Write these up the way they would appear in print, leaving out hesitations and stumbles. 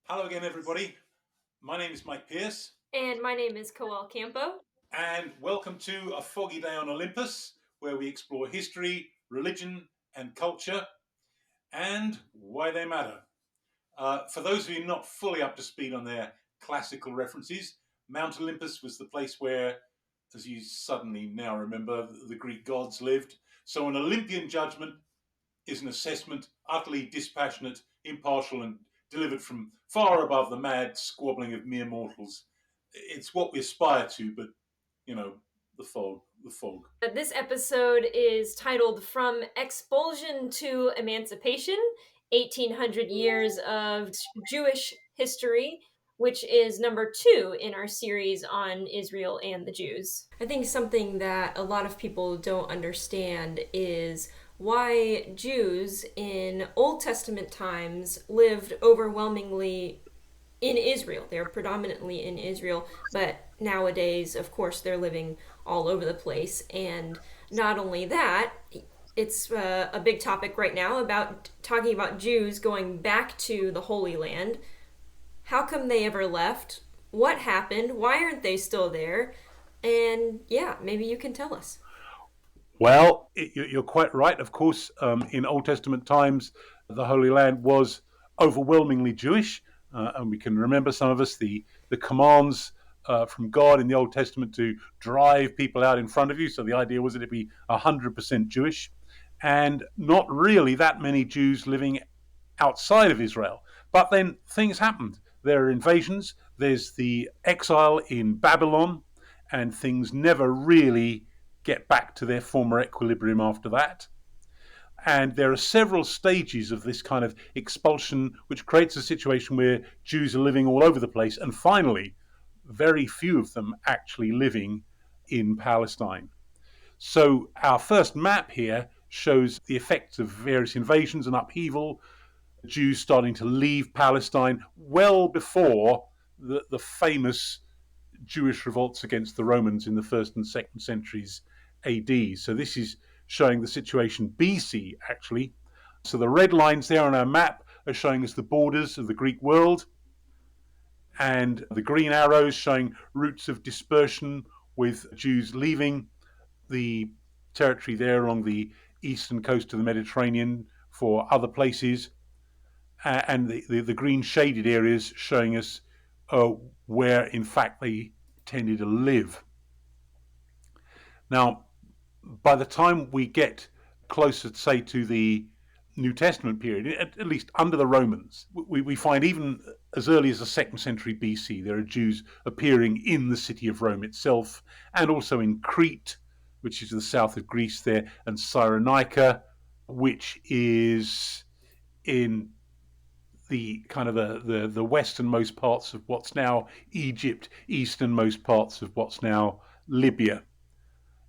Hello again, everybody. My name is Mike Pierce, And my name is Coel Campo. and welcome to A Foggy Day on Olympus, where we explore history, religion, and culture, and why they matter. For those of you not fully up to speed on their classical references, Mount Olympus was the place where, as you suddenly now remember, the Greek gods lived. So an Olympian judgment is an assessment utterly dispassionate, impartial, and delivered from far above the mad squabbling of mere mortals. It's what we aspire to, but you know, the fog, the fog. This episode is titled From Expulsion to Emancipation 1800 Years of Jewish History, which is number 2 in our series on Israel and the Jews. I think something that a lot of people don't understand is why Jews in Old Testament times lived overwhelmingly in Israel. They're predominantly in Israel, but nowadays, of course, they're living all over the place. And not only that, it's a big topic right now about talking about Jews going back to the Holy Land. How come they ever left? What happened? Why aren't they still there? And yeah, maybe you can tell us. Well, you're quite right. Of course, in Old Testament times, the Holy Land was overwhelmingly Jewish, and we can remember some of us the commands from God in the Old Testament to drive people out in front of you. So the idea was that it'd be 100% Jewish, and not really that many Jews living outside of Israel. But then things happened. There are invasions. There's the exile in Babylon, and things never really get back to their former equilibrium after that. And there are several stages of this kind of expulsion, which creates a situation where Jews are living all over the place. And finally, very few of them actually living in Palestine. So our first map here shows the effects of various invasions and upheaval, Jews starting to leave Palestine well before the famous Jewish revolts against the Romans in the first and second centuries AD. So this is showing the situation BC, actually. So the red lines there on our map are showing us the borders of the Greek world, and the green arrows showing routes of dispersion with Jews leaving the territory there along the eastern coast of the Mediterranean for other places, and the green shaded areas showing us where, in fact, they tended to live. Now, by the time we get closer, say, to the New Testament period, at least under the Romans, we find even as early as the second century BC, there are Jews appearing in the city of Rome itself, and also in Crete, which is the south of Greece there, and Cyrenaica, which is in the kind of the westernmost parts of what's now Egypt, easternmost parts of what's now Libya.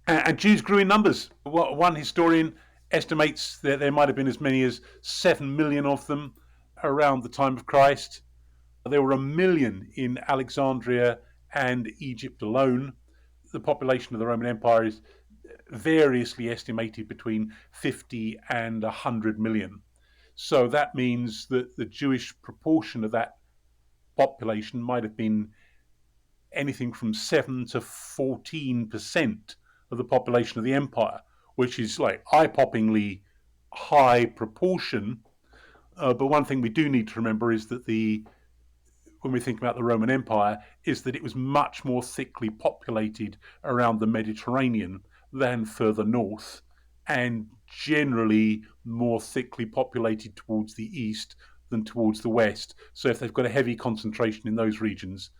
And Jews grew in numbers. One historian estimates that there might have been as many as 7 million of them around the time of Christ. There were 1 million in Alexandria and Egypt alone. The population of the Roman Empire is variously estimated between 50 and 100 million. So that means that the Jewish proportion of that population might have been anything from 7 to 14% of the population of the empire, which is like eye-poppingly high proportion. But one thing we do need to remember is that when we think about the Roman Empire, is that it was much more thickly populated around the Mediterranean than further north, and generally more thickly populated towards the east than towards the west. So if they've got a heavy concentration in those regions,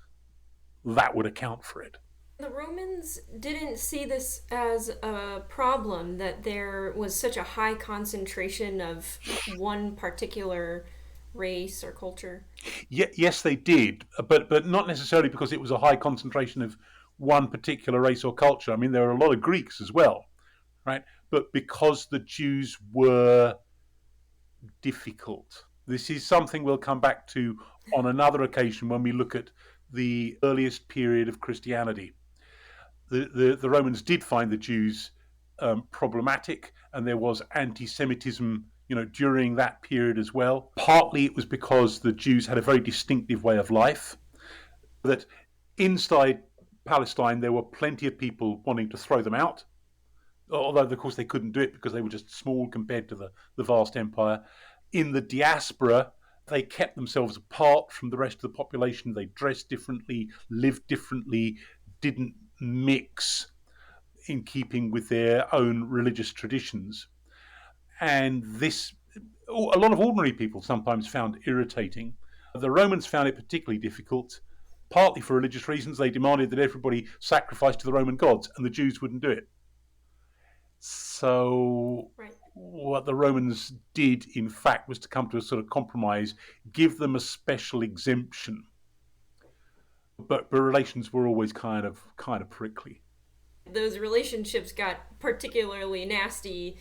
that would account for it. The Romans didn't see this as a problem that there was such a high concentration of one particular race or culture. Yes, they did, but not necessarily because it was a high concentration of one particular race or culture. I mean, there are a lot of Greeks as well, right? But because the Jews were difficult. This is something we'll come back to on another occasion when we look at the earliest period of Christianity. The Romans did find the Jews problematic, and there was anti Semitism during that period as well. Partly it was because the Jews had a very distinctive way of life, that inside Palestine there were plenty of people wanting to throw them out, although of course they couldn't do it because they were just small compared to the vast empire. In the diaspora, they kept themselves apart from the rest of the population. They dressed differently, lived differently, didn't mix in keeping with their own religious traditions. And this, a lot of ordinary people sometimes found irritating. The Romans found it particularly difficult, partly for religious reasons. They demanded that everybody sacrifice to the Roman gods, and the Jews wouldn't do it. So Right. what the Romans did, in fact, was to come to a sort of compromise, give them a special exemption. But relations were always kind of prickly. Those relationships got particularly nasty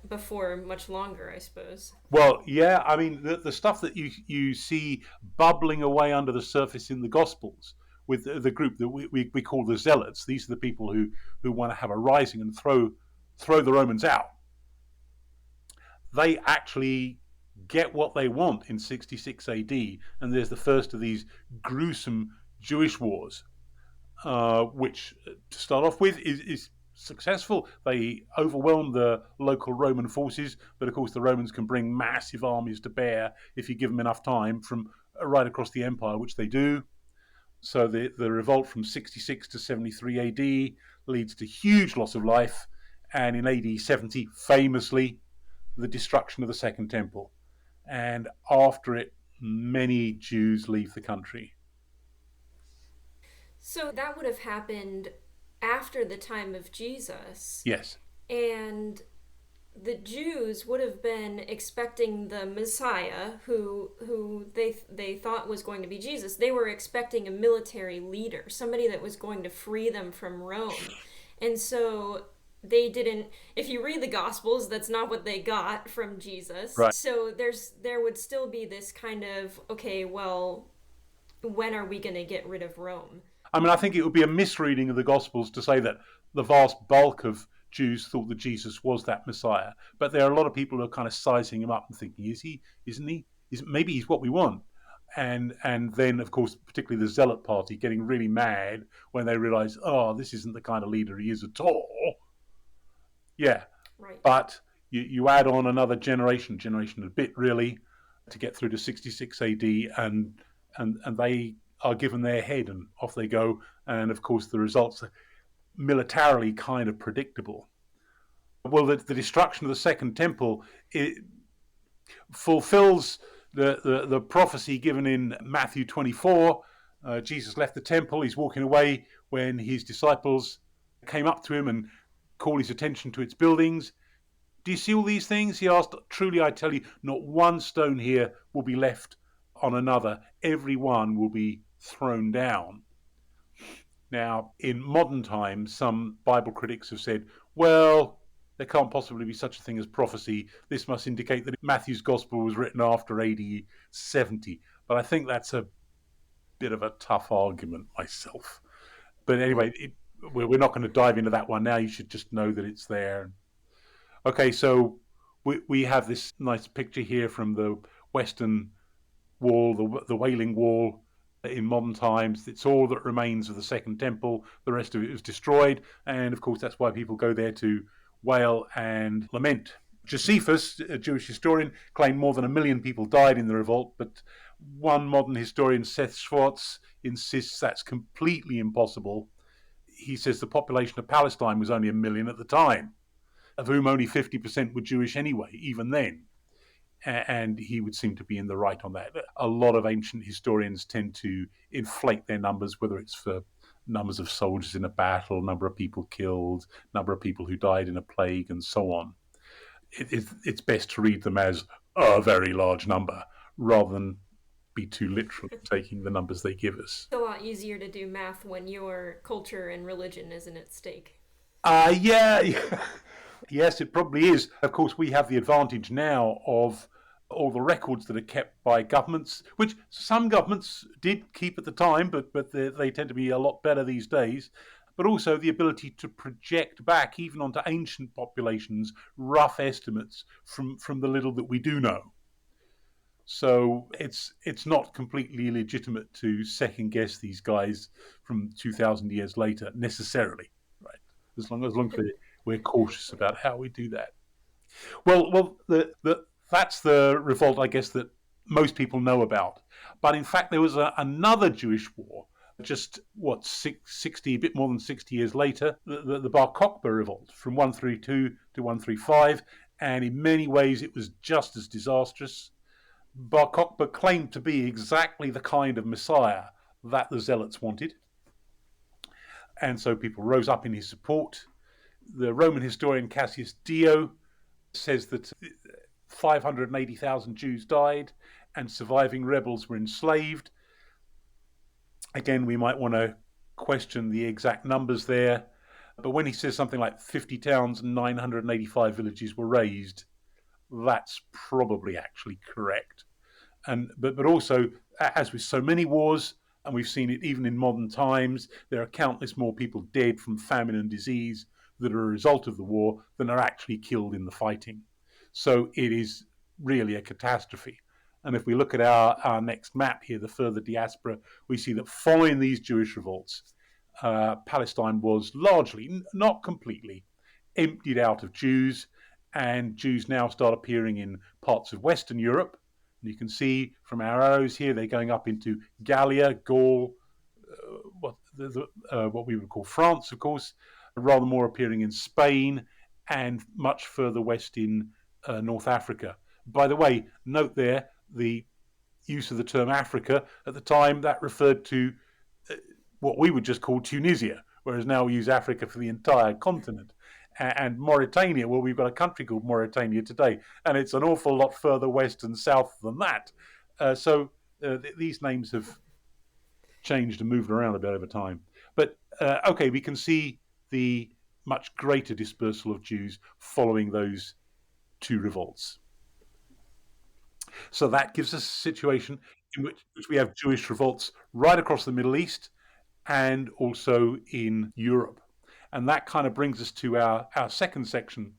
before much longer, I suppose. Well, yeah, I mean, the stuff that you see bubbling away under the surface in the Gospels with the group that we call the Zealots. These are the people who want to have a rising and throw the Romans out. They actually get what they want in 66 AD, and there's the first of these gruesome Jewish wars, which, to start off with, is successful. They overwhelm the local Roman forces, but of course the Romans can bring massive armies to bear if you give them enough time from right across the empire, which they do. So the revolt from 66 to 73 AD leads to huge loss of life, and in AD 70, famously, the destruction of the Second Temple. And after it, many Jews leave the country. So that would have happened after the time of Jesus. Yes. And the Jews would have been expecting the Messiah, who they thought was going to be Jesus. They were expecting a military leader, somebody that was going to free them from Rome. And so they didn't. If you read the Gospels, that's not what they got from Jesus. Right. So there would still be this kind of, okay, well, when are we going to get rid of Rome? I mean, I think it would be a misreading of the Gospels to say that the vast bulk of Jews thought that Jesus was that Messiah. But there are a lot of people who are kind of sizing him up and thinking, is he? Isn't he? Maybe he's what we want. And then, of course, particularly the Zealot party getting really mad when they realise, oh, this isn't the kind of leader he is at all. Yeah. Right. But you add on another generation and a bit, really, to get through to 66 AD, and they are given their head and off they go. And of course, the results are militarily kind of predictable. Well, the destruction of the Second Temple, it fulfills the prophecy given in Matthew 24. Jesus left the temple. He's walking away when his disciples came up to him and called his attention to its buildings. Do you see all these things? He asked. Truly, I tell you, not one stone here will be left on another. Every one will be thrown down. Now, in modern times, some Bible critics have said, well, there can't possibly be such a thing as prophecy. This must indicate that Matthew's gospel was written after AD 70. But I think that's a bit of a tough argument myself. But anyway, we're not going to dive into that one now. You should just know that it's there. Okay, so we have this nice picture here from the Western Wall, the Wailing Wall in modern times. It's all that remains of the Second Temple. The rest of it was destroyed. And of course, that's why people go there to wail and lament. Josephus, a Jewish historian, claimed more than 1 million people died in the revolt, but one modern historian, Seth Schwartz, insists that's completely impossible. He says the population of Palestine was only 1 million at the time, of whom only 50% were Jewish anyway, even then. And he would seem to be in the right on that. A lot of ancient historians tend to inflate their numbers, whether it's for numbers of soldiers in a battle, number of people killed, number of people who died in a plague, and so on. It's best to read them as a very large number, rather than be too literal in taking the numbers they give us. It's a lot easier to do math when your culture and religion isn't at stake. Yeah. Yes, it probably is. Of course, we have the advantage now of all the records that are kept by governments, which some governments did keep at the time, but they tend to be a lot better these days. but also the ability to project back even onto ancient populations rough estimates from the little that we do know. So it's not completely illegitimate to second guess these guys from 2,000 years later necessarily, right? As long as we're cautious about how we do that. Well, that's the revolt, I guess, that most people know about. But in fact, there was another Jewish war, just 60, a bit more than 60 years later, the Bar Kokhba revolt from 132 to 135, and in many ways it was just as disastrous. Bar Kokhba claimed to be exactly the kind of Messiah that the Zealots wanted, and so people rose up in his support. The Roman historian Cassius Dio says that 580,000 Jews died and surviving rebels were enslaved. Again, we might want to question the exact numbers there, but when he says something like 50 towns and 985 villages were razed, that's probably actually correct. But also, as with so many wars, and we've seen it even in modern times, there are countless more people dead from famine and disease that are a result of the war than are actually killed in the fighting. So it is really a catastrophe. And if we look at our next map here, the further diaspora, we see that following these Jewish revolts, Palestine was largely, not completely, emptied out of Jews, and Jews now start appearing in parts of Western Europe. And you can see from our arrows here, they're going up into Gallia, Gaul, what we would call France, of course, rather more appearing in Spain, and much further west in North Africa. By the way, note there the use of the term Africa. At the time, that referred to what we would just call Tunisia, whereas now we use Africa for the entire continent. And Mauritania, well, we've got a country called Mauritania today, and it's an awful lot further west and south than that. So these names have changed and moved around a bit over time. But okay, we can see the much greater dispersal of Jews following those two revolts. So that gives us a situation in which we have Jewish revolts right across the Middle East and also in Europe. And that kind of brings us to our second section,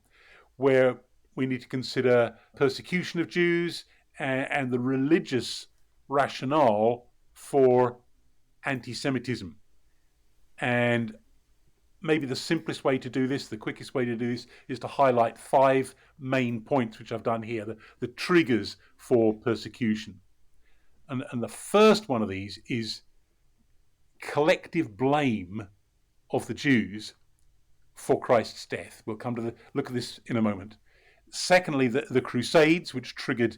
where we need to consider persecution of Jews and the religious rationale for anti-Semitism. And maybe the simplest way to do this, the quickest way to do this, is to highlight 5 main points, which I've done here, the triggers for persecution. And the first one of these is collective blame of the Jews for Christ's death. We'll come to look at this in a moment. Secondly, the Crusades, which triggered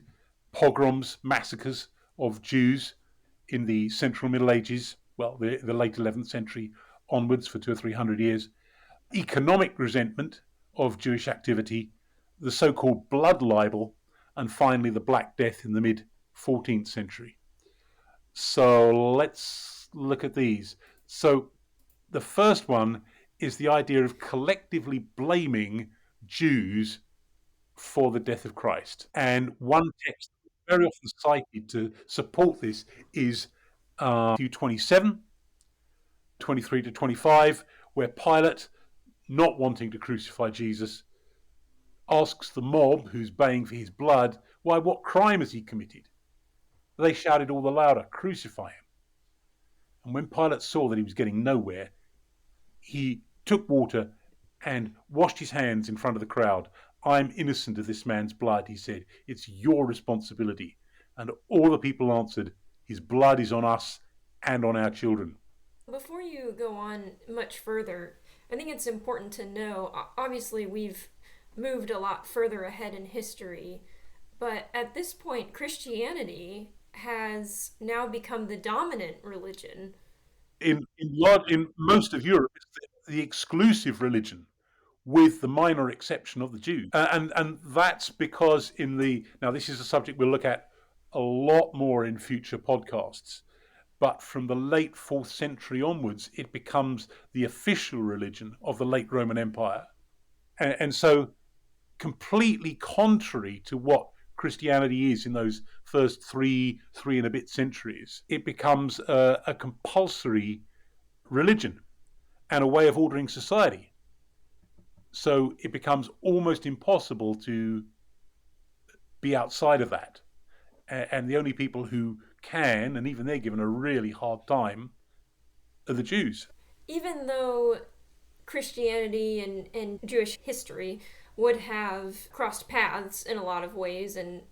pogroms, massacres of Jews in the Central Middle Ages, well, the late 11th century onwards for 200 or 300 years. Economic resentment of Jewish activity, the so-called blood libel, and finally the Black Death in the mid-14th century. So let's look at these. So the first one is the idea of collectively blaming Jews for the death of Christ. And one text very often cited to support this is Matthew 27, 23 to 25, where Pilate, not wanting to crucify Jesus, asks the mob who's baying for his blood, why, what crime has he committed? They shouted all the louder, crucify him. And when Pilate saw that he was getting nowhere, he took water and washed his hands in front of the crowd. I'm innocent of this man's blood, he said. It's your responsibility. And all the people answered, his blood is on us and on our children. Before you go on much further, I think it's important to know, obviously we've moved a lot further ahead in history, but at this point Christianity has now become the dominant religion. In most of Europe, it's the exclusive religion, with the minor exception of the Jews. And that's because now this is a subject we'll look at a lot more in future podcasts, but from the late 4th century onwards, it becomes the official religion of the late Roman Empire. And so completely contrary to what Christianity is in those first three and a bit centuries, it becomes a compulsory religion. and a way of ordering society. So it becomes almost impossible to be outside of that. And the only people who can, and even they're given a really hard time, are the Jews. Even though Christianity and Jewish history would have crossed paths in a lot of ways and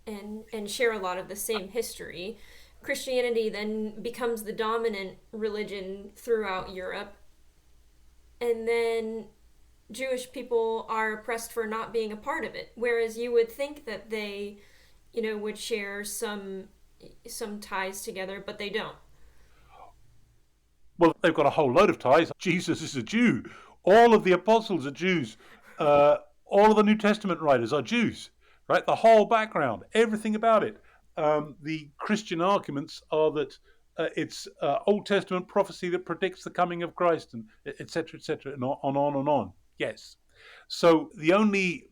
share a lot of the same history, Christianity then becomes the dominant religion throughout Europe. And then Jewish people are oppressed for not being a part of it. Whereas you would think that they, would share some ties together, but they don't. Well, they've got a whole load of ties. Jesus is a Jew. All of the apostles are Jews. All of the New Testament writers are Jews, right? The whole background, everything about it. The Christian arguments are that it's Old Testament prophecy that predicts the coming of Christ, and et cetera, and on and on. Yes. So the only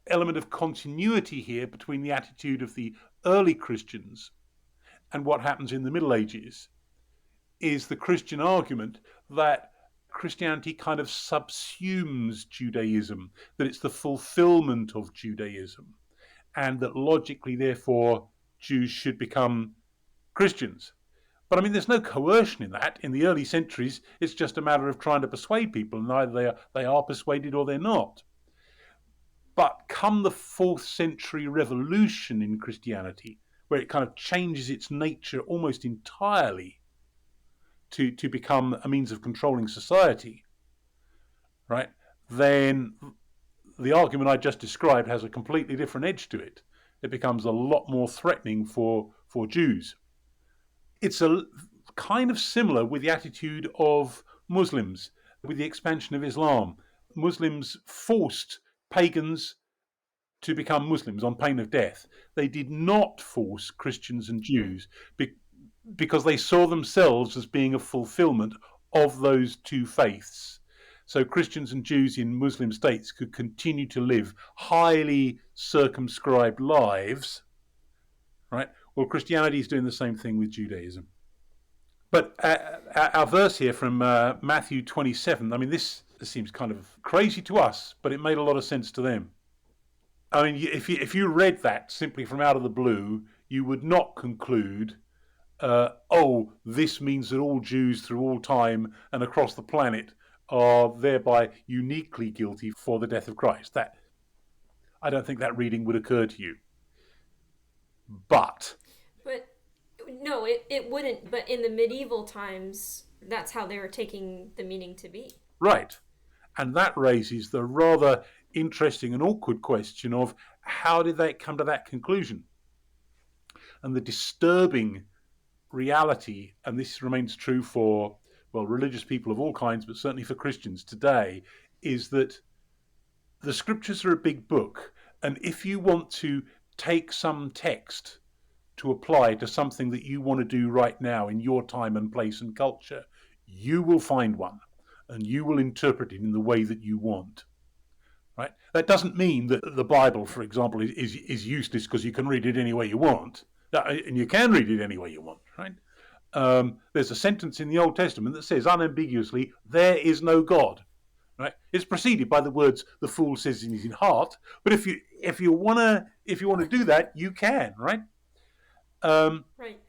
element of continuity here between the attitude of the early Christians and what happens in the Middle Ages is the Christian argument that Christianity kind of subsumes Judaism, that it's the fulfillment of Judaism, and that logically, therefore, Jews should become Christians. But I mean, there's no coercion in that. In the early centuries, it's just a matter of trying to persuade people, and either they are persuaded or they're not. But come the 4th century revolution in Christianity, where it kind of changes its nature almost entirely to become a means of controlling society, right, then the argument I just described has a completely different edge to it. It becomes a lot more threatening for Jews. It's a kind of similar with the attitude of Muslims with the expansion of Islam. Muslims forced pagans to become Muslims on pain of death. They did not force Christians and Jews because they saw themselves as being a fulfillment of those two faiths. So Christians and Jews in Muslim states could continue to live highly circumscribed lives, right? Well, Christianity is doing the same thing with Judaism. But our verse here from Matthew 27, I mean, this seems kind of crazy to us, but it made a lot of sense to them. I mean, if you read that simply from out of the blue, you would not conclude, this means that all Jews through all time and across the planet are thereby uniquely guilty for the death of Christ. That, I don't think that reading would occur to you. But no, it wouldn't. But in the medieval times, that's how they were taking the meaning to be. Right. And that raises the rather interesting and awkward question of how did they come to that conclusion? And the disturbing reality, and this remains true for, well, religious people of all kinds, but certainly for Christians today, is that the scriptures are a big book. And if you want to take some text to apply to something that you want to do right now in your time and place and culture, you will find one and you will interpret it in the way that you want. Right? That doesn't mean that the Bible, for example, is useless because you can read it any way you want. And you can read it any way you want, right? There's a sentence in the Old Testament that says unambiguously, there is no God. Right? It's preceded by the words, the fool says in his heart. But if you want to do that, you can, right? Right.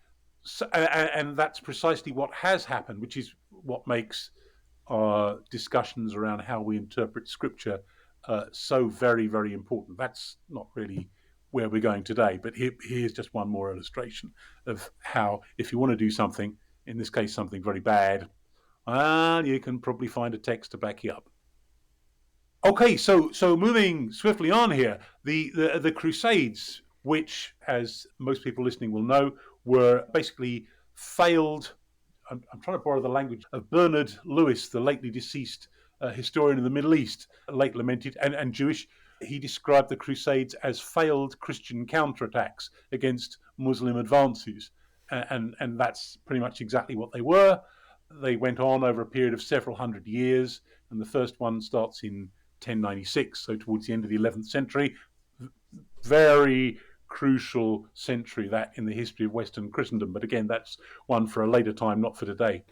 So, and that's precisely what has happened, which is what makes discussions around how we interpret Scripture so very, very important. That's not really where we're going today, but here's just one more illustration of how, if you want to do something, in this case something very bad, you can probably find a text to back you up. Okay, so moving swiftly on here, the Crusades, which, as most people listening will know, were basically failed. I'm trying to borrow the language of Bernard Lewis, the lately deceased historian of the Middle East, late lamented and Jewish. He described the Crusades as failed Christian counterattacks against Muslim advances, and that's pretty much exactly what they were. They went on over a period of several hundred years, and the first one starts in 1096, so towards the end of the 11th century. Very crucial century, that, in the history of Western Christendom. But again, that's one for a later time, not for today.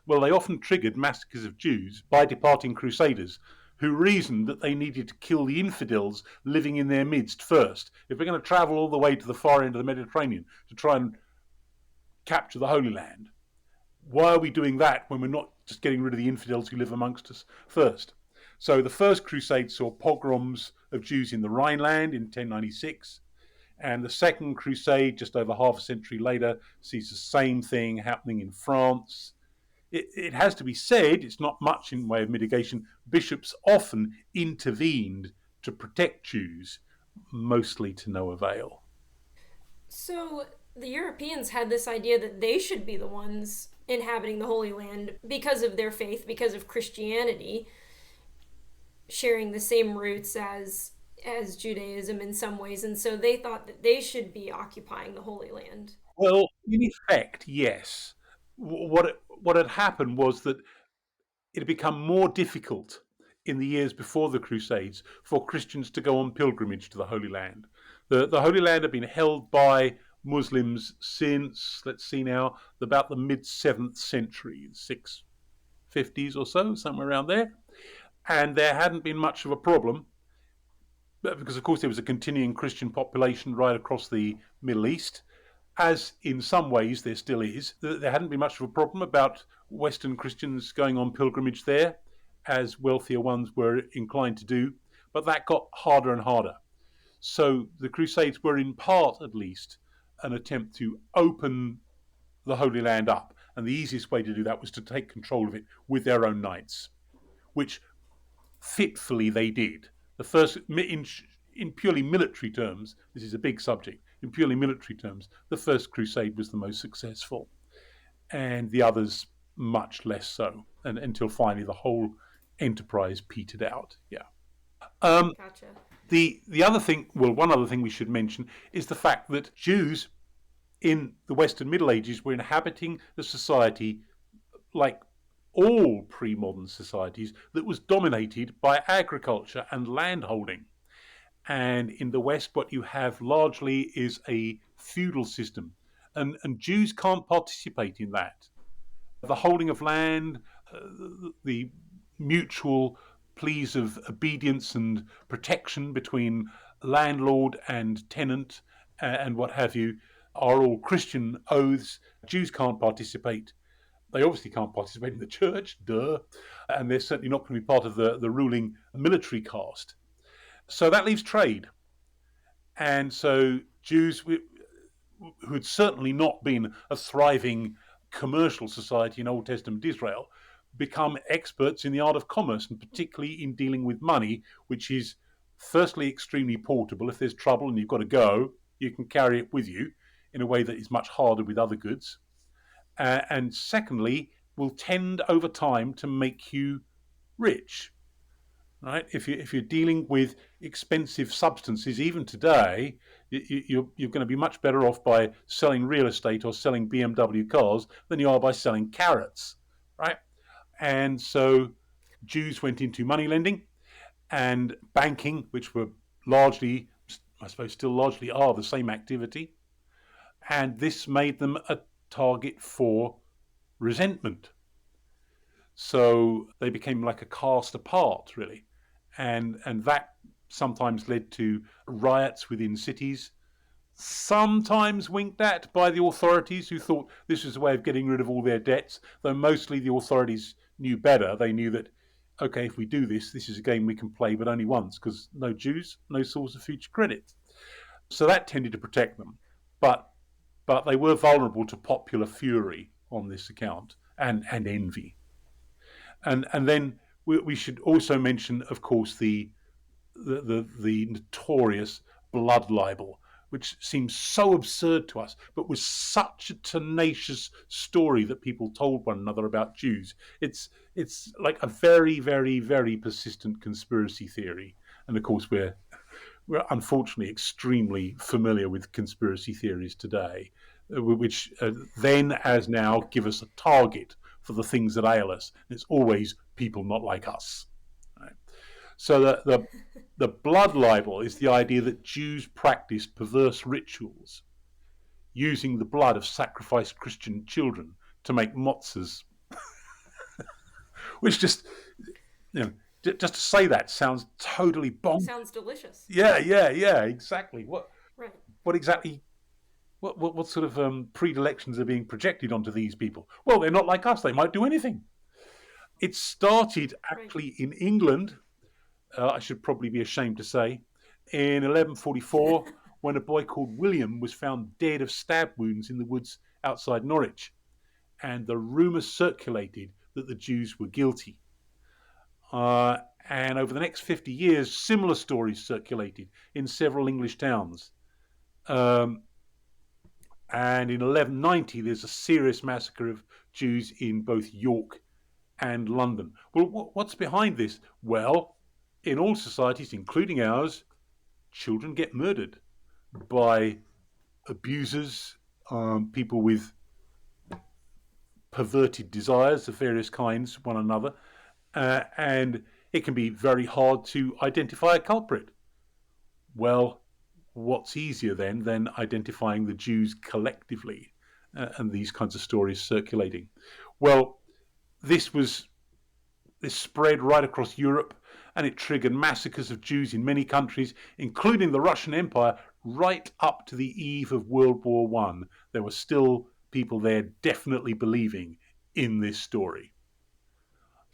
Well, they often triggered massacres of Jews by departing crusaders who reasoned that they needed to kill the infidels living in their midst first. If we're going to travel all the way to the far end of the Mediterranean to try and capture the Holy Land, why are we doing that when we're not just getting rid of the infidels who live amongst us first? So the first crusade saw pogroms of Jews in the Rhineland in 1096, and the second crusade, just over half a century later, sees the same thing happening in France. It has to be said, it's not much in way of mitigation. Bishops often intervened to protect Jews, mostly to no avail. So the Europeans had this idea that they should be the ones inhabiting the Holy Land because of their faith, because of Christianity, sharing the same roots as Judaism in some ways, and so they thought that they should be occupying the Holy Land. Well, in effect, yes. What had happened was that it had become more difficult in the years before the Crusades for Christians to go on pilgrimage to the Holy Land. The Holy Land had been held by Muslims since, let's see now, about the mid 7th century, 650s or so, somewhere around there. And there hadn't been much of a problem because, of course, there was a continuing Christian population right across the Middle East, as in some ways there still is. There hadn't been much of a problem about Western Christians going on pilgrimage there, as wealthier ones were inclined to do, but that got harder and harder. So the Crusades were, in part at least, an attempt to open the Holy Land up, and the easiest way to do that was to take control of it with their own knights, which fitfully they did. The first, in purely military terms, this is a big subject. In purely military terms, the first crusade was the most successful, and the others much less so, and until finally the whole enterprise petered out. Yeah. Gotcha. The other thing, well, one other thing we should mention is the fact that Jews in the Western Middle Ages were inhabiting a society like all pre-modern societies that was dominated by agriculture and landholding. And in the West, what you have largely is a feudal system, and Jews can't participate in that. The holding of land, the mutual pleas of obedience and protection between landlord and tenant and what have you are all Christian oaths. Jews can't participate. They obviously can't participate in the church, duh, and they're certainly not going to be part of the ruling military caste. So that leaves trade. And so Jews, who had certainly not been a thriving commercial society in Old Testament Israel, become experts in the art of commerce, and particularly in dealing with money, which is firstly extremely portable. If there's trouble and you've got to go, you can carry it with you in a way that is much harder with other goods. And secondly, will tend over time to make you rich. Right? If you're dealing with expensive substances, even today, you're going to be much better off by selling real estate or selling BMW cars than you are by selling carrots, right? And so Jews went into money lending and banking, which were largely, I suppose, still largely are the same activity, and this made them a target for resentment. So they became like a caste apart, really. And that sometimes led to riots within cities, sometimes winked at by the authorities who thought this was a way of getting rid of all their debts, though mostly the authorities knew better. They knew that, okay, if we do this, this is a game we can play, but only once, because no Jews, no source of future credit. So that tended to protect them. But they were vulnerable to popular fury on this account and envy. And then we should also mention, of course, the notorious blood libel, which seems so absurd to us, but was such a tenacious story that people told one another about Jews. It's like a very, very, very persistent conspiracy theory. And of course, we're unfortunately extremely familiar with conspiracy theories today, which then, as now, give us a target for the things that ail us. It's always people not like us. Right? So the blood libel is the idea that Jews practiced perverse rituals using the blood of sacrificed Christian children to make matzahs. which just, you know, just to say that sounds totally bonkers. Sounds delicious. Yeah, exactly. Right. What exactly? What sort of predilections are being projected onto these people? Well, they're not like us. They might do anything. It started Right. actually in England. I should probably be ashamed to say, in 1144, when a boy called William was found dead of stab wounds in the woods outside Norwich, and the rumour circulated that the Jews were guilty. And over the next 50 years, similar stories circulated in several English towns. And in 1190, there's a serious massacre of Jews in both York and London. Well, what's behind this? Well, in all societies, including ours, children get murdered by abusers, people with perverted desires of various kinds, one another, and it can be very hard to identify a culprit. Well, what's easier then than identifying the Jews collectively and these kinds of stories circulating? Well, this spread right across Europe, and it triggered massacres of Jews in many countries, including the Russian Empire, right up to the eve of World War I. There were still people there definitely believing in this story.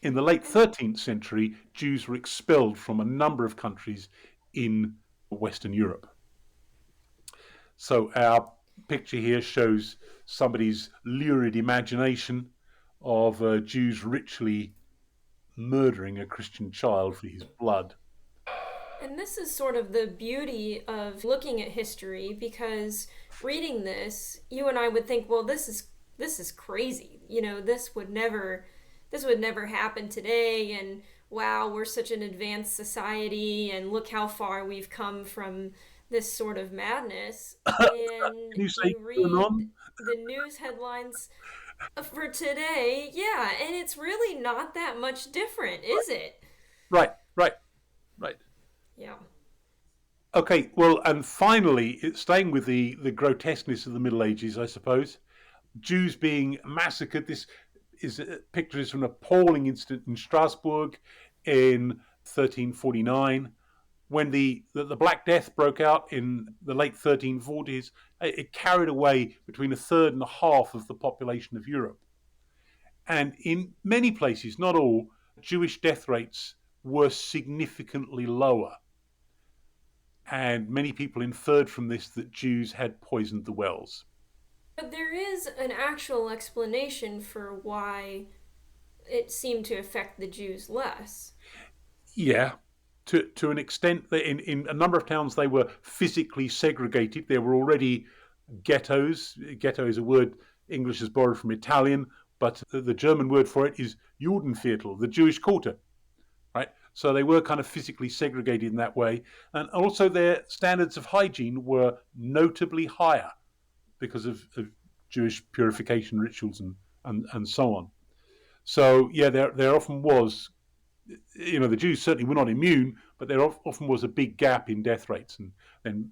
In the late 13th century, Jews were expelled from a number of countries in Western Europe. So our picture here shows somebody's lurid imagination of Jews ritually murdering a Christian child for his blood. And this is sort of the beauty of looking at history, because reading this, you and I would think, well, this is crazy. This would never happen today, and wow, we're such an advanced society, and look how far we've come from this sort of madness. And Can you say you read the news headlines for today, yeah, and it's really not that much different, is it? Right. Yeah. Okay, well, and finally, staying with the grotesqueness of the Middle Ages, I suppose, Jews being massacred. This is pictures from an appalling incident in Strasbourg in 1349, when the Black Death broke out in the late 1340s. It carried away between a third and a half of the population of Europe. And in many places, not all, Jewish death rates were significantly lower. And many people inferred from this that Jews had poisoned the wells. But there is an actual explanation for why it seemed to affect the Jews less. Yeah, to an extent, that in a number of towns they were physically segregated. There were already ghettos. Ghetto is a word English has borrowed from Italian, but the German word for it is Judenviertel, the Jewish quarter, right? So they were kind of physically segregated in that way. And also their standards of hygiene were notably higher because of Jewish purification rituals and so on. So, yeah, there often was, the Jews certainly were not immune, but there often was a big gap in death rates. And then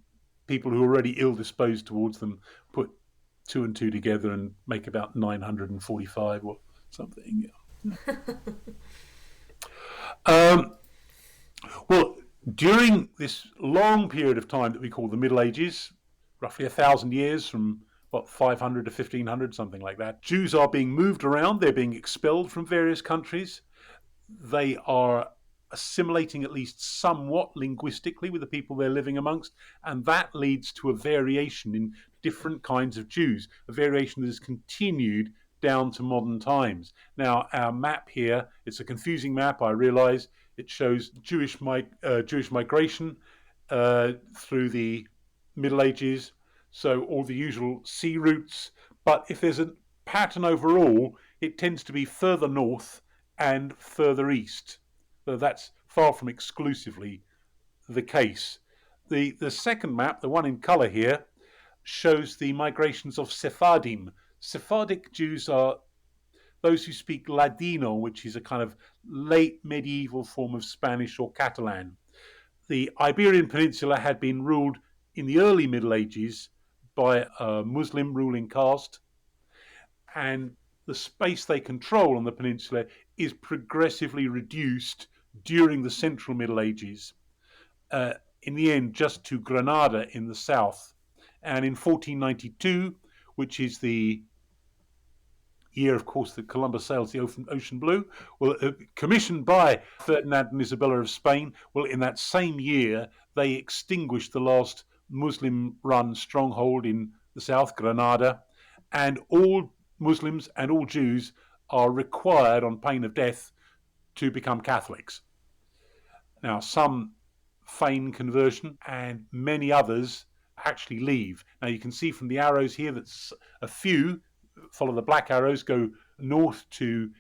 people who were already ill-disposed towards them put two and two together and make about 945 or something. Yeah. Well, during this long period of time that we call the Middle Ages, roughly 1,000 years from 500 to 1500, something like that, Jews are being moved around. They're being expelled from various countries. They are assimilating at least somewhat linguistically with the people they're living amongst, and that leads to a variation in different kinds of Jews, a variation that has continued down to modern times. Now, our map here, it's a confusing map, I realise. It shows Jewish migration through the Middle Ages, so all the usual sea routes. But if there's a pattern overall, it tends to be further north and further east. So that's far from exclusively the case. The second map, the one in colour here, shows the migrations of Sephardim. Sephardic Jews are those who speak Ladino, which is a kind of late medieval form of Spanish or Catalan. The Iberian Peninsula had been ruled in the early Middle Ages by a Muslim ruling caste, and the space they control on the peninsula is progressively reduced during the Central Middle Ages, in the end just to Granada in the south. And in 1492, which is the year, of course, that Columbus sails the ocean blue, well, commissioned by Ferdinand and Isabella of Spain, well, in that same year, they extinguished the last Muslim-run stronghold in the south, Granada, and all Muslims and all Jews are required, on pain of death, to become Catholics. Now, some feign conversion, and many others actually leave. Now, you can see from the arrows here that a few follow the black arrows, go north to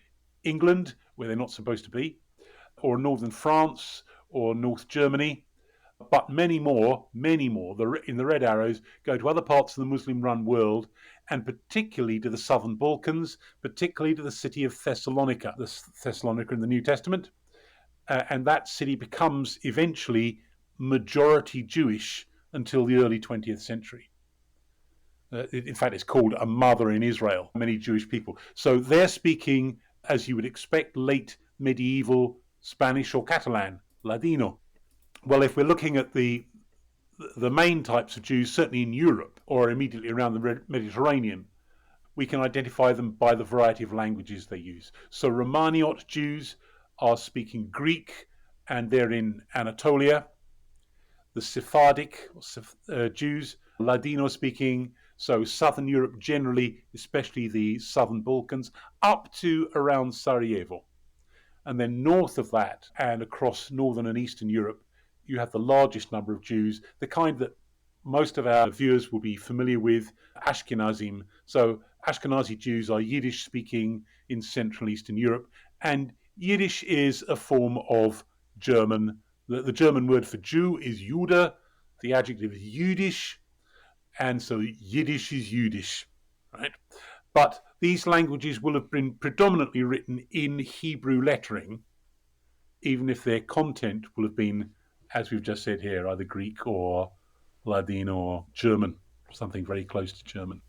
England, where they're not supposed to be, or northern France, or North Germany. But many more, in the red arrows, go to other parts of the Muslim-run world, and particularly to the southern Balkans, particularly to the city of Thessalonica, Thessalonica in the New Testament. And that city becomes eventually majority Jewish until the early 20th century. In fact, it's called a mother in Israel, many Jewish people. So they're speaking, as you would expect, late medieval Spanish or Catalan, Ladino. Well, if we're looking at the main types of Jews, certainly in Europe or immediately around the Mediterranean, we can identify them by the variety of languages they use. So Romaniot Jews are speaking Greek, and they're in Anatolia. The Sephardic Jews, Ladino speaking, so southern Europe generally, especially the southern Balkans, up to around Sarajevo. And then north of that and across northern and eastern Europe, you have the largest number of Jews, the kind that most of our viewers will be familiar with, Ashkenazim. So Ashkenazi Jews are Yiddish speaking in Central and Eastern Europe, and Yiddish is a form of German. The German word for Jew is Jude, the adjective is Jüdisch, and so Yiddish is Jüdisch, right? But these languages will have been predominantly written in Hebrew lettering, even if their content will have been, as we've just said here, either Greek or Ladino or German, something very close to German.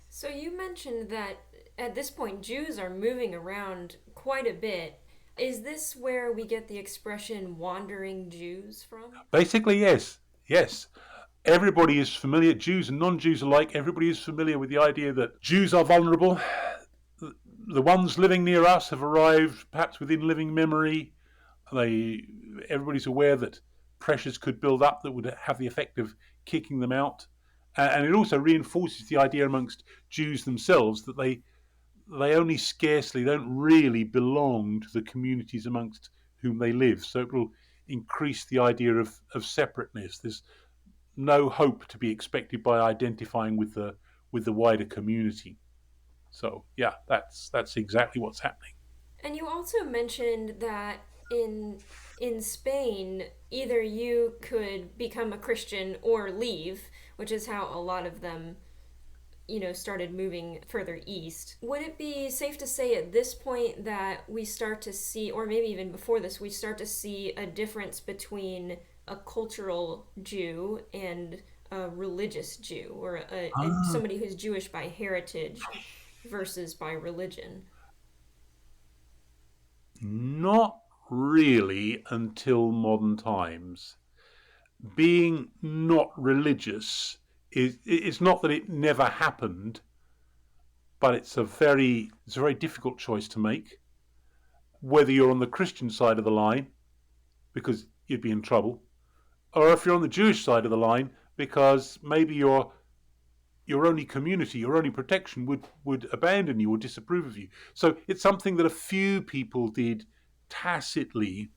So you mentioned that at this point Jews are moving around quite a bit. Is this where we get the expression wandering Jews from? Basically, yes. Yes. Everybody is familiar, Jews and non-Jews alike, everybody is familiar with the idea that Jews are vulnerable. The ones living near us have arrived perhaps within living memory. Everybody's aware that pressures could build up that would have the effect of kicking them out. And it also reinforces the idea amongst Jews themselves that they don't really belong to the communities amongst whom they live. So it will increase the idea of separateness. There's no hope to be expected by identifying with the wider community. So yeah, that's exactly what's happening. And you also mentioned that in Spain, either you could become a Christian or leave, which is how a lot of them, started moving further east. Would it be safe to say at this point that we start to see, or maybe even before this, we start to see a difference between a cultural Jew and a religious Jew, or somebody who's Jewish by heritage versus by religion? Not really until modern times. Being not religious it's not that it never happened, but it's a very difficult choice to make. Whether you're on the Christian side of the line, because you'd be in trouble, or if you're on the Jewish side of the line, because maybe your only community, your only protection would abandon you or disapprove of you. So it's something that a few people did tacitly,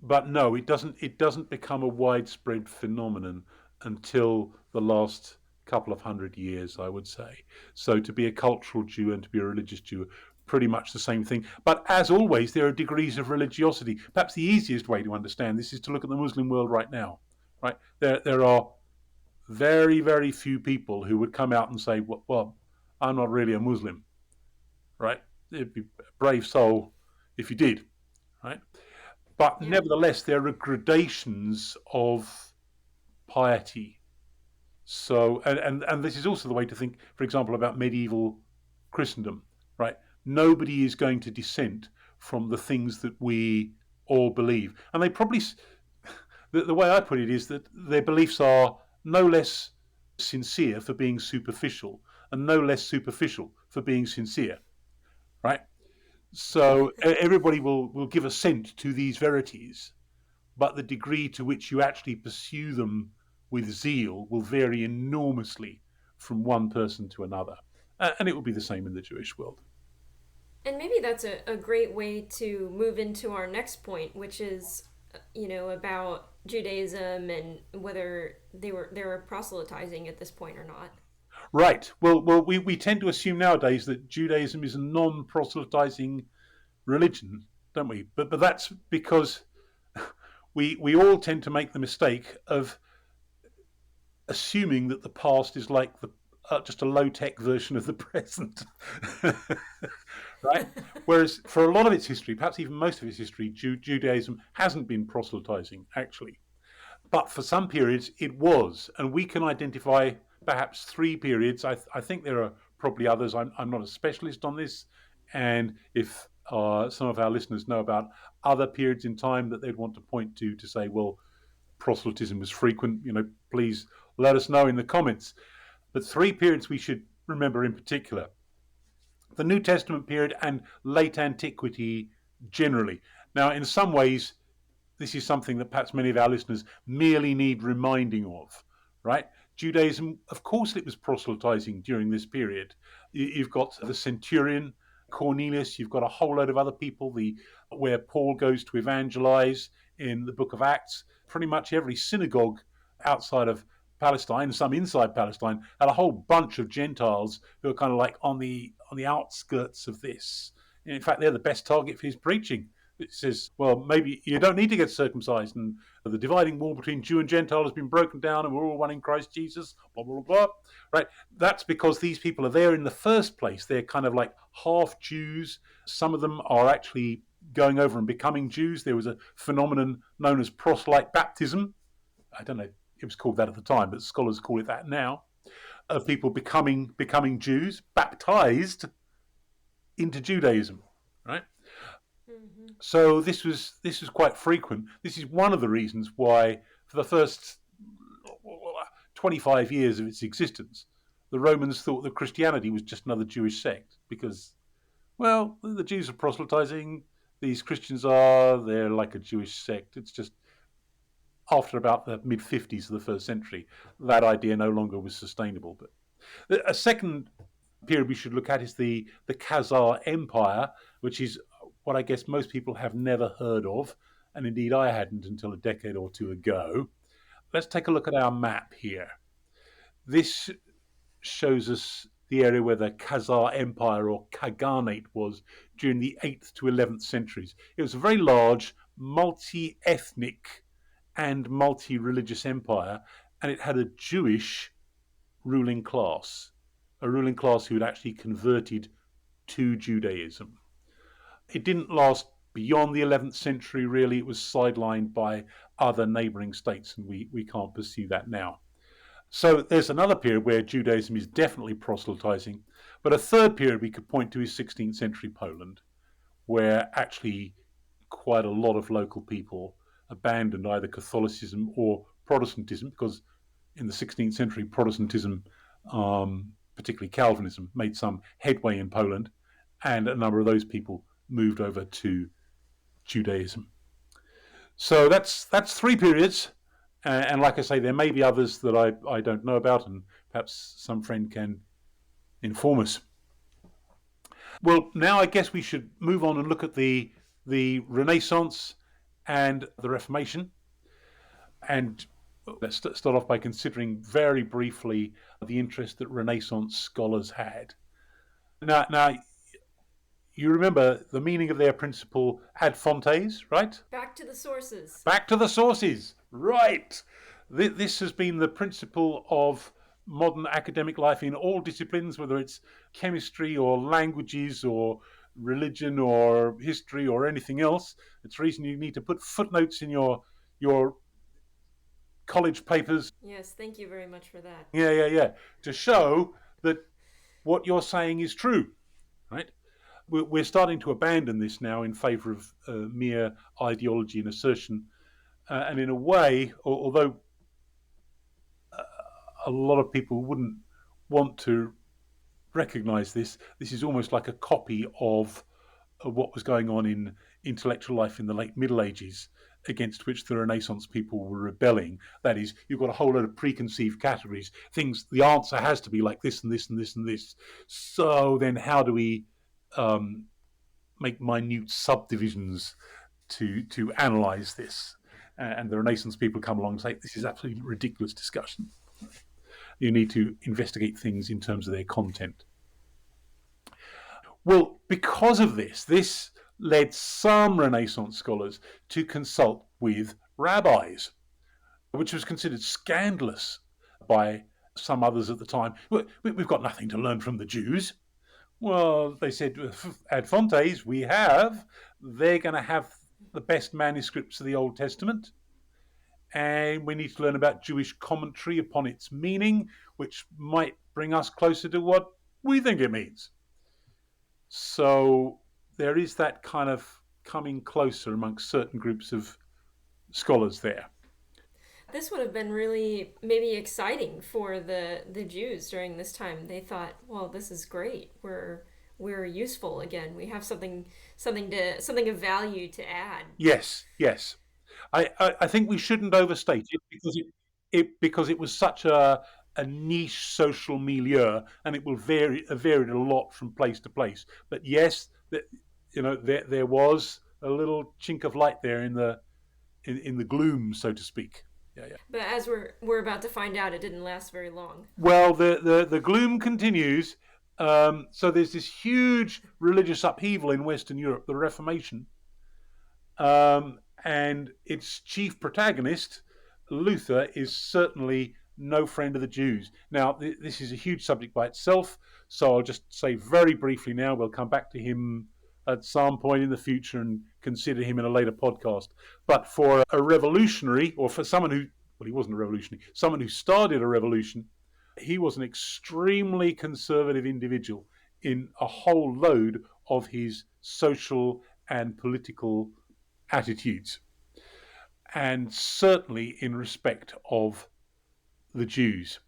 but no, it doesn't become a widespread phenomenon until the last couple of 100 years, I would say. So to be a cultural Jew and to be a religious Jew, pretty much the same thing. But as always, there are degrees of religiosity. Perhaps the easiest way to understand this is to look at the Muslim world right now. Right? There are very, very few people who would come out and say, well, I'm not really a Muslim. Right? It'd be a brave soul if you did. Right? But Yeah. nevertheless, there are gradations of piety. So, and this is also the way to think, for example, about medieval Christendom, right? nobody is going to dissent from the things that we all believe. And they probably, the way I put it is that their beliefs are no less sincere for being superficial and no less superficial for being sincere, right? So everybody will give assent to these verities, but the degree to which you actually pursue them with zeal will vary enormously from one person to another. And it will be the same in the Jewish world. And maybe that's a great way to move into our next point, which is, about Judaism and whether they were proselytizing at this point or not. Right. Well, we tend to assume nowadays that Judaism is a non-proselytizing religion, don't we? But that's because we all tend to make the mistake of assuming that the past is like the just a low-tech version of the present, right? Whereas for a lot of its history, perhaps even most of its history, Judaism hasn't been proselytizing, actually. But for some periods, it was. And we can identify perhaps three periods. I think there are probably others. I'm not a specialist on this. And if some of our listeners know about other periods in time that they'd want to point to say, well, proselytism was frequent, please let us know in the comments. But three periods we should remember in particular: the New Testament period and late antiquity generally. Now, in some ways, this is something that perhaps many of our listeners merely need reminding of, right? Judaism, of course, it was proselytizing during this period. You've got the centurion, Cornelius, you've got a whole load of other people, where Paul goes to evangelize in the book of Acts. Pretty much every synagogue outside of Palestine, some inside Palestine, had a whole bunch of Gentiles who are kind of like on the outskirts of this. In fact, they're the best target for his preaching. It says, well, maybe you don't need to get circumcised, and the dividing wall between Jew and Gentile has been broken down, and we're all one in Christ Jesus, blah, blah, blah, right? That's because these people are there in the first place. They're kind of like half Jews. Some of them are actually going over and becoming Jews. There was a phenomenon known as proselyte baptism. I don't know, it was called that at the time, but scholars call it that now, of people becoming Jews, baptized into Judaism, right? Mm-hmm. So this was quite frequent. This is one of the reasons why, for the first 25 years of its existence, the Romans thought that Christianity was just another Jewish sect, because, well, the Jews are proselytizing, these Christians they're like a Jewish sect. It's just, after about the mid-50s of the first century, that idea no longer was sustainable. But a second period we should look at is the Khazar Empire, which is what I guess most people have never heard of, and indeed I hadn't until a decade or two ago. Let's take a look at our map here. This shows us the area where the Khazar Empire or Khaganate was during the 8th to 11th centuries. It was a very large, multi-ethnic and multi-religious empire, and it had a Jewish ruling class, a ruling class who had actually converted to Judaism. It didn't last beyond the 11th century, really. It was sidelined by other neighboring states, and we can't pursue that now. So there's another period where Judaism is definitely proselytizing, but a third period we could point to is 16th century Poland, where actually quite a lot of local people abandoned either Catholicism or Protestantism, because in the 16th century, Protestantism, particularly Calvinism, made some headway in Poland, and a number of those people moved over to Judaism. So that's three periods, and like I say, there may be others that I don't know about, and perhaps some friend can inform us. Well, now I guess we should move on and look at the Renaissance and the Reformation. And let's start off by considering very briefly the interest that Renaissance scholars had. Now, you remember the meaning of their principle ad fontes, right? Back to the sources. Back to the sources, right. This has been the principle of modern academic life in all disciplines, whether it's chemistry or languages or religion or history or anything else. It's the reason you need to put footnotes in your college papers. Yes, thank you very much for that. Yeah. To show that what you're saying is true, right? We're starting to abandon this now in favour of mere ideology and assertion. And in a way, although a lot of people wouldn't want to recognise this, this is almost like a copy of what was going on in intellectual life in the late Middle Ages, against which the Renaissance people were rebelling. That is, you've got a whole lot of preconceived categories, things, the answer has to be like this and this and this and this. So then how do we make minute subdivisions to analyse this? And the Renaissance people come along and say, this is absolutely ridiculous discussion. You need to investigate things in terms of their content. Well, because of this led some Renaissance scholars to consult with rabbis, which was considered scandalous by some others at the time. We've got nothing to learn from the Jews. Well, they said, ad fontes, we have. They're going to have the best manuscripts of the Old Testament. And we need to learn about Jewish commentary upon its meaning, which might bring us closer to what we think it means. So there is that kind of coming closer amongst certain groups of scholars there. This would have been really maybe exciting for the Jews during this time. They thought, well, this is great. We're useful again. We have something of value to add. Yes. I think we shouldn't overstate it because it was such a niche social milieu, and it will varied a lot from place to place. But yes, there was a little chink of light there in the gloom, so to speak. Yeah. But as we're about to find out, it didn't last very long. Well, the gloom continues. So there's this huge religious upheaval in Western Europe, the Reformation. And its chief protagonist, Luther, is certainly no friend of the Jews. Now, this is a huge subject by itself, so I'll just say very briefly now, we'll come back to him at some point in the future and consider him in a later podcast. But for a revolutionary, or for someone who, well, he wasn't a revolutionary, someone who started a revolution, he was an extremely conservative individual in a whole load of his social and political attitudes, and certainly in respect of the Jews.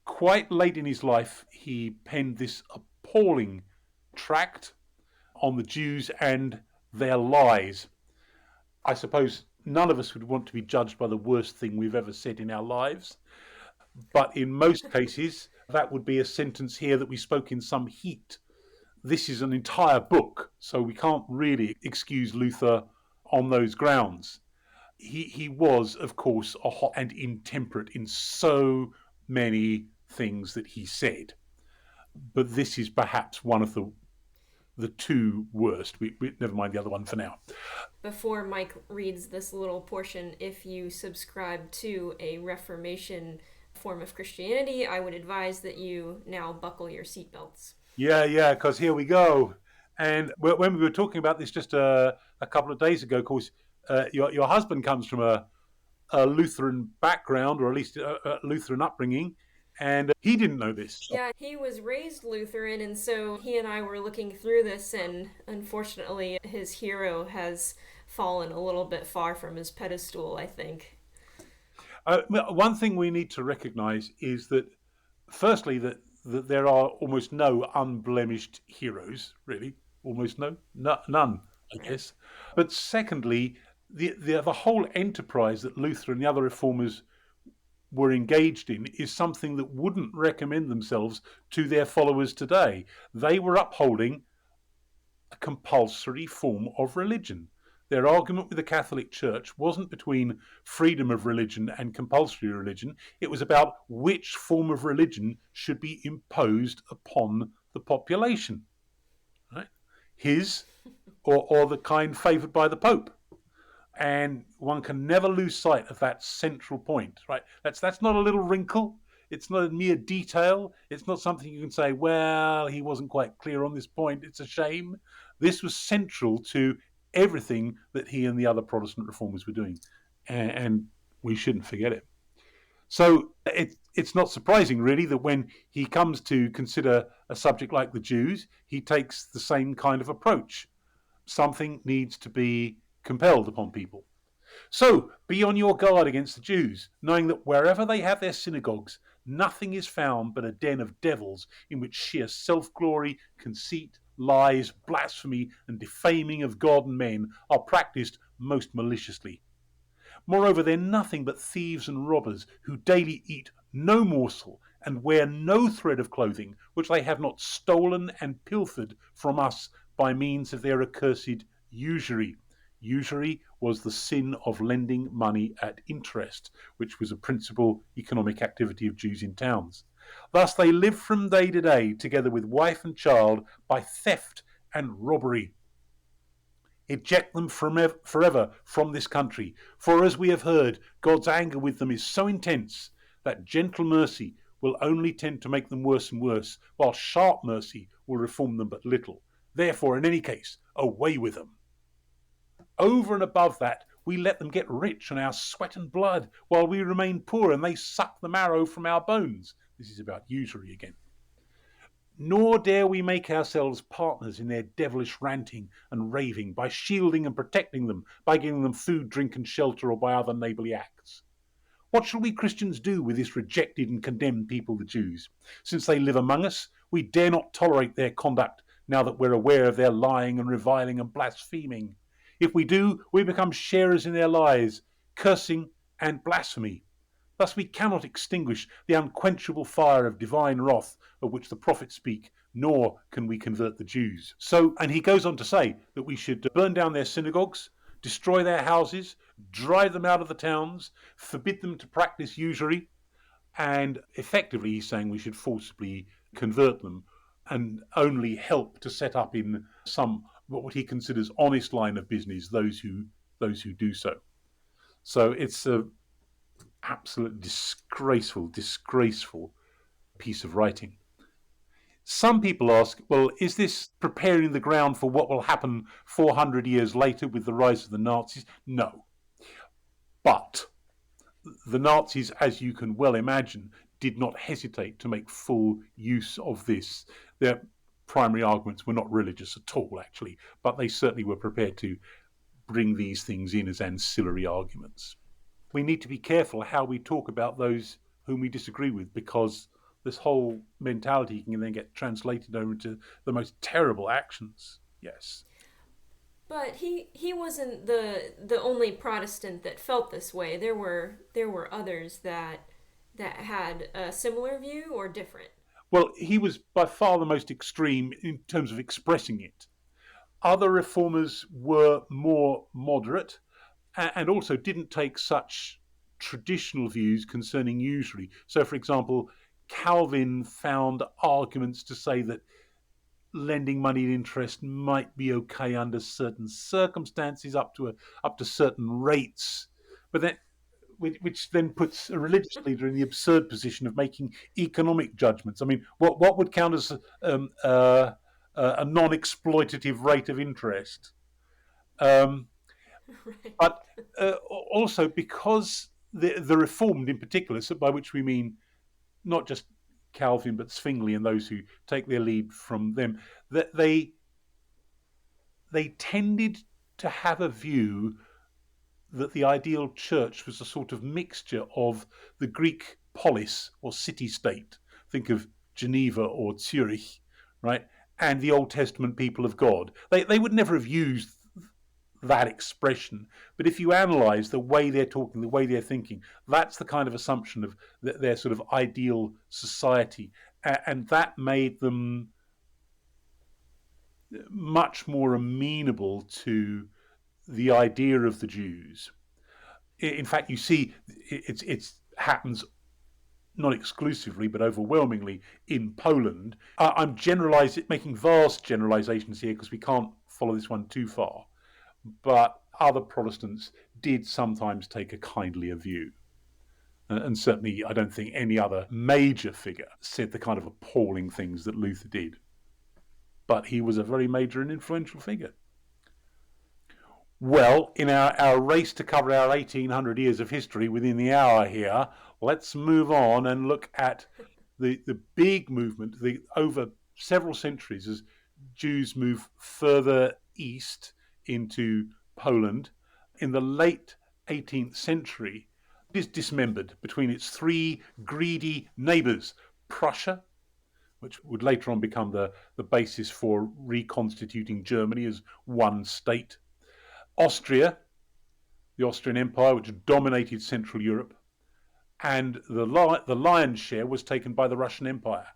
Quite late in his life, he penned this appalling tract on the Jews and their lies. I suppose none of us would want to be judged by the worst thing we've ever said in our lives, but in most cases, that would be a sentence here that we spoke in some heat. This is an entire book, so we can't really excuse Luther on those grounds. He was, of course, a hot and intemperate in so many things that he said. But this is perhaps one of the two worst. We never mind the other one for now. Before Mike reads this little portion, if you subscribe to a Reformation form of Christianity, I would advise that you now buckle your seatbelts. Yeah, because here we go. And when we were talking about this just a couple of days ago, of course, your husband comes from a Lutheran background, or at least a Lutheran upbringing, and he didn't know this. Yeah, he was raised Lutheran, and so he and I were looking through this, and unfortunately, his hero has fallen a little bit far from his pedestal, I think. One thing we need to recognize is that, firstly, that there are almost no unblemished heroes, really. Almost none, I guess. But secondly, the whole enterprise that Luther and the other reformers were engaged in is something that wouldn't recommend themselves to their followers today. They were upholding a compulsory form of religion. Their argument with the Catholic Church wasn't between freedom of religion and compulsory religion. It was about which form of religion should be imposed upon the population. Right? His or the kind favoured by the Pope. And one can never lose sight of that central point, right? That's not a little wrinkle. It's not a mere detail. It's not something you can say, well, he wasn't quite clear on this point. It's a shame. This was central to everything that he and the other Protestant reformers were doing. And we shouldn't forget it. So it's not surprising, really, that when he comes to consider a subject like the Jews, he takes the same kind of approach. Something needs to be compelled upon people. So be on your guard against the Jews, knowing that wherever they have their synagogues, nothing is found but a den of devils in which sheer self-glory, conceit, lies, blasphemy, and defaming of God and men are practiced most maliciously. Moreover, they're nothing but thieves and robbers who daily eat no morsel and wear no thread of clothing which they have not stolen and pilfered from us by means of their accursed usury. Usury was the sin of lending money at interest, which was a principal economic activity of Jews in towns. Thus they live from day to day, together with wife and child, by theft and robbery. Eject them forever from this country, for as we have heard, God's anger with them is so intense that gentle mercy will only tend to make them worse and worse, while sharp mercy will reform them but little. Therefore, in any case, away with them. Over and above that, we let them get rich on our sweat and blood, while we remain poor and they suck the marrow from our bones. This is about usury again. Nor dare we make ourselves partners in their devilish ranting and raving by shielding and protecting them, by giving them food, drink and shelter, or by other neighbourly acts. What shall we Christians do with this rejected and condemned people, the Jews? Since they live among us, we dare not tolerate their conduct now that we're aware of their lying and reviling and blaspheming. If we do, we become sharers in their lies, cursing and blasphemy. Thus we cannot extinguish the unquenchable fire of divine wrath of which the prophets speak, nor can we convert the Jews. So, and he goes on to say that we should burn down their synagogues, destroy their houses, drive them out of the towns, forbid them to practice usury, and effectively he's saying we should forcibly convert them and only help to set up in some what he considers honest line of business those who do so. So it's a absolute disgraceful piece of writing. Some people ask, well, is this preparing the ground for what will happen 400 years later with the rise of the Nazis? No. But the Nazis, as you can well imagine, did not hesitate to make full use of this. Their primary arguments were not religious at all, actually, but they certainly were prepared to bring these things in as ancillary arguments. We need to be careful how we talk about those whom we disagree with, because this whole mentality can then get translated over into the most terrible actions. Yes. But he wasn't the only Protestant that felt this way. There were others that had a similar view or different. Well, he was by far the most extreme in terms of expressing it. Other reformers were more moderate and also didn't take such traditional views concerning usury. So, for example, Calvin found arguments to say that lending money at interest might be okay under certain circumstances, up to certain rates, but then which then puts a religious leader in the absurd position of making economic judgments. I mean, what would count as a non-exploitative rate of interest? Right. But also because the Reformed in particular, so by which we mean not just Calvin but Zwingli and those who take their lead from them, that they tended to have a view that the ideal church was a sort of mixture of the Greek polis or city-state, think of Geneva or Zurich, right, and the Old Testament people of God. They would never have used that expression, but if you analyse the way they're talking, the way they're thinking, that's the kind of assumption of their sort of ideal society, and that made them much more amenable to the idea of the Jews. In fact, you see, it happens not exclusively, but overwhelmingly in Poland. I'm making vast generalisations here because we can't follow this one too far. But other Protestants did sometimes take a kindlier view. And certainly, I don't think any other major figure said the kind of appalling things that Luther did. But he was a very major and influential figure. Well, in our race to cover our 1800 years of history within the hour here, let's move on and look at the big movement over several centuries as Jews move further east into Poland. In the late 18th century, it is dismembered between its three greedy neighbours: Prussia, which would later on become the basis for reconstituting Germany as one state; Austria, the Austrian Empire, which dominated Central Europe; and the lion's share was taken by the Russian Empire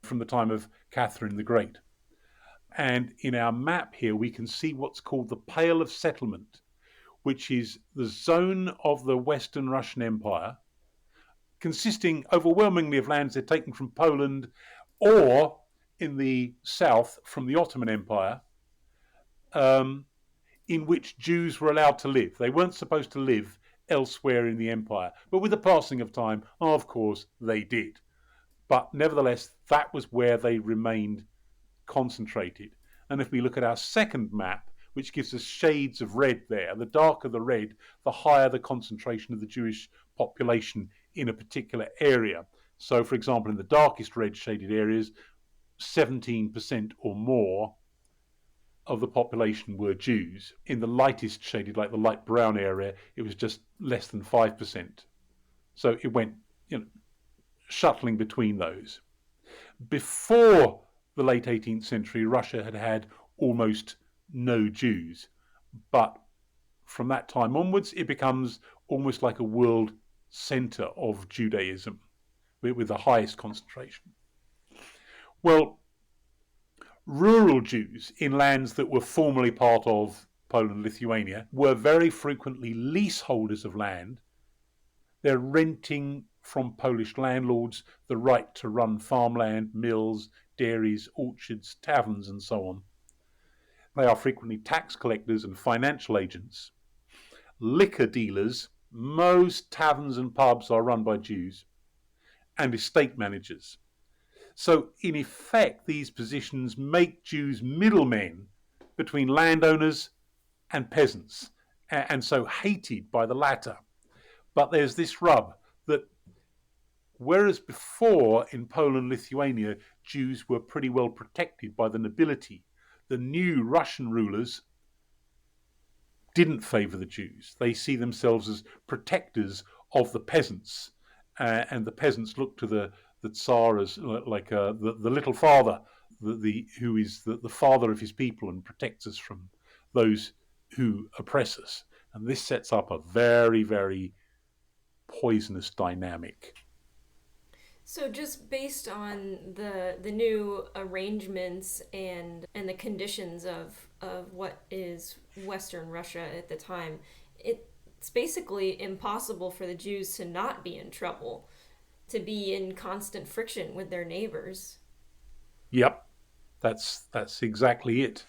from the time of Catherine the Great. And in our map here, we can see what's called the Pale of Settlement, which is the zone of the Western Russian Empire, consisting overwhelmingly of lands they're taken from Poland or in the south from the Ottoman Empire, in which Jews were allowed to live. They weren't supposed to live elsewhere in the empire, but with the passing of time, of course, they did. But nevertheless, that was where they remained concentrated. And if we look at our second map, which gives us shades of red there, the darker the red, the higher the concentration of the Jewish population in a particular area. So, for example, in the darkest red shaded areas, 17% or more of the population were Jews. In the lightest shaded, like the light brown area, it was just less than 5%. So it went, shuttling between those. Before the late 18th century, Russia had had almost no Jews. But from that time onwards, it becomes almost like a world center of Judaism with the highest concentration. Well, rural Jews in lands that were formerly part of Poland and Lithuania were very frequently leaseholders of land. They're renting from Polish landlords the right to run farmland, mills, dairies, orchards, taverns, and so on. They are frequently tax collectors and financial agents. Liquor dealers, most taverns and pubs are run by Jews, and estate managers. So in effect, these positions make Jews middlemen between landowners and peasants, and so hated by the latter. But there's this rub that whereas before in Poland, Lithuania, Jews were pretty well protected by the nobility, the new Russian rulers didn't favour the Jews. They see themselves as protectors of the peasants, and the peasants look to the Tsar as like the little father, who is the father of his people and protects us from those who oppress us. And this sets up a very, very poisonous dynamic. So just based on the new arrangements and the conditions of what is Western Russia at the time, it's basically impossible for the Jews to not be in trouble, to be in constant friction with their neighbors. Yep, that's exactly it.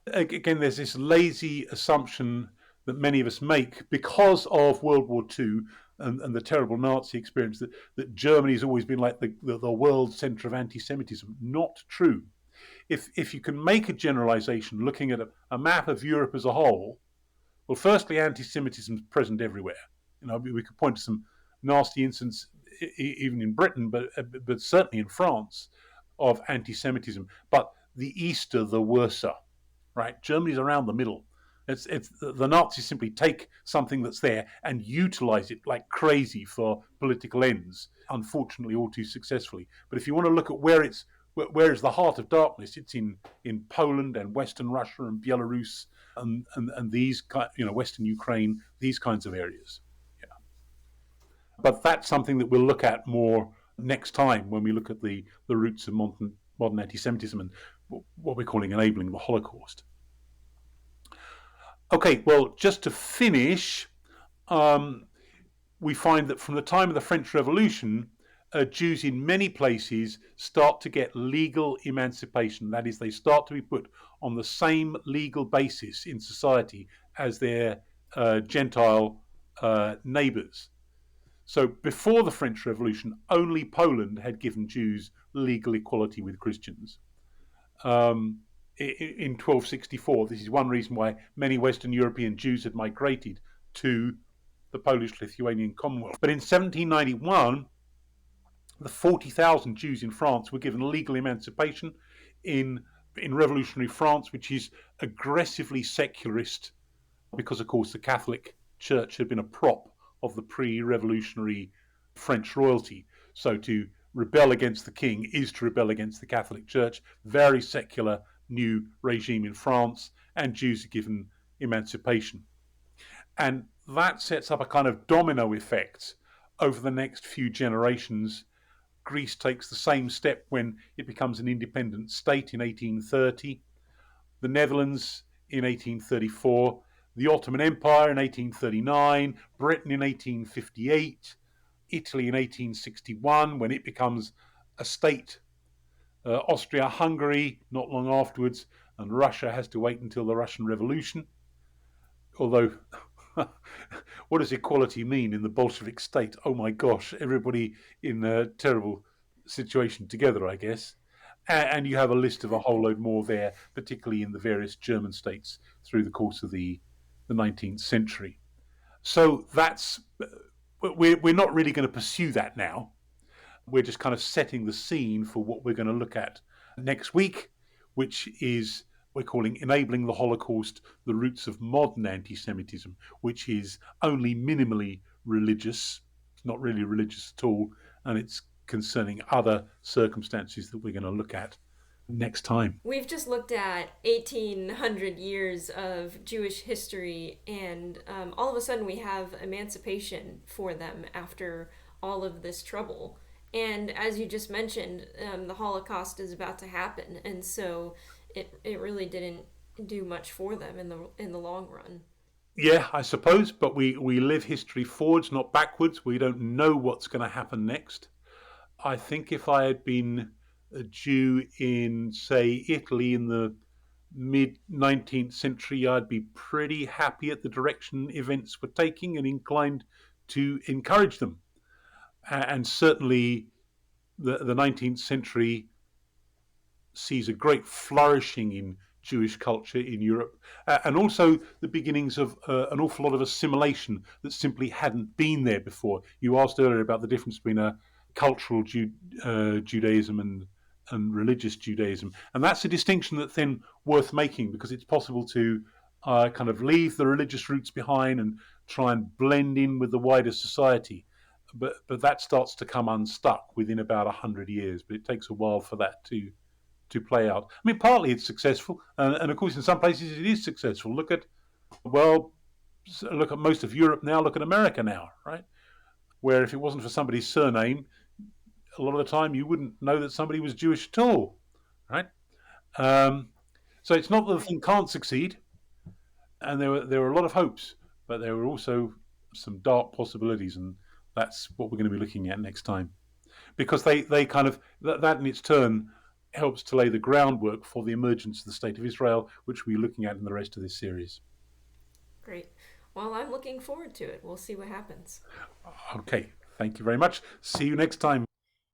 Again, there's this lazy assumption that many of us make because of World War II and the terrible Nazi experience that Germany's always been like the world centre of anti-Semitism. Not true. If you can make a generalisation looking at a map of Europe as a whole, well, firstly, anti-Semitism is present everywhere. We could point to some nasty incidents even in Britain, but certainly in France, of anti-Semitism. But the Easter, the worser, right? Germany's around the middle. It's the Nazis simply take something that's there and utilize it like crazy for political ends, unfortunately all too successfully. But if you want to look at where is the heart of darkness, it's in Poland and Western Russia and Belarus and these, Western Ukraine, these kinds of areas. Yeah. But that's something that we'll look at more next time when we look at the roots of modern anti-Semitism and what we're calling enabling the Holocaust. Okay, well, just to finish, we find that from the time of the French Revolution, Jews in many places start to get legal emancipation. That is, they start to be put on the same legal basis in society as their Gentile neighbours. So before the French Revolution, only Poland had given Jews legal equality with Christians. In 1264, this is one reason why many Western European Jews had migrated to the Polish-Lithuanian Commonwealth. But in 1791, the 40,000 Jews in France were given legal emancipation in revolutionary France, which is aggressively secularist because, of course, the Catholic Church had been a prop of the pre-revolutionary French royalty. So to rebel against the king is to rebel against the Catholic Church. Very secular new regime in France, and Jews are given emancipation. And that sets up a kind of domino effect over the next few generations. Greece takes the same step when it becomes an independent state in 1830, the Netherlands in 1834, the Ottoman Empire in 1839, Britain in 1858, Italy in 1861 when it becomes a state, Austria-Hungary not long afterwards, and Russia has to wait until the Russian Revolution. Although, what does equality mean in the Bolshevik state? Oh my gosh, everybody in a terrible situation together, I guess. And you have a list of a whole load more there, particularly in the various German states through the course of the 19th century. So we're not really going to pursue that now. We're just kind of setting the scene for what we're going to look at next week, which is we're calling Enabling the Holocaust, the Roots of Modern Anti-Semitism, which is only minimally religious, not really religious at all, and it's concerning other circumstances that we're going to look at next time. We've just looked at 1,800 years of Jewish history, and all of a sudden we have emancipation for them after all of this trouble. And as you just mentioned, the Holocaust is about to happen, and so it really didn't do much for them in the long run. Yeah, I suppose, but we live history forwards, not backwards. We don't know what's going to happen next. I think if I had been a Jew in, say, Italy in the mid-19th century, I'd be pretty happy at the direction events were taking and inclined to encourage them. And certainly the 19th century sees a great flourishing in Jewish culture in Europe, and also the beginnings of an awful lot of assimilation that simply hadn't been there before. You asked earlier about the difference between a cultural Judaism and religious Judaism, and that's a distinction that's then worth making, because it's possible to kind of leave the religious roots behind and try and blend in with the wider society. But that starts to come unstuck within about 100 years, but it takes a while for that to play out. I mean, partly it's successful, and of course in some places it is successful. Look at most of Europe now, look at America now, right? Where if it wasn't for somebody's surname, a lot of the time you wouldn't know that somebody was Jewish at all, right? So it's not that the thing can't succeed, and there were a lot of hopes, but there were also some dark possibilities, and that's what we're going to be looking at next time, because they kind of that in its turn helps to lay the groundwork for the emergence of the State of Israel, which we're looking at in the rest of this series. Great. Well, I'm looking forward to it. We'll see what happens. Okay, thank you very much. See you next time.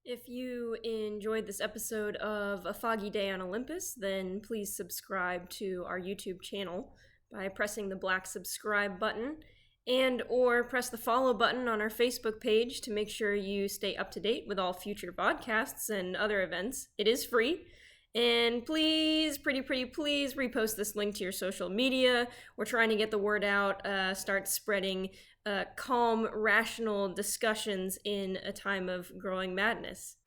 If you enjoyed this episode of A Foggy Day on Olympus, then please subscribe to our YouTube channel by pressing the black subscribe button, and or press the follow button on our Facebook page to make sure you stay up to date with all future podcasts and other events. It is free. And please, please repost this link to your social media. We're trying to get the word out, start spreading calm, rational discussions in a time of growing madness.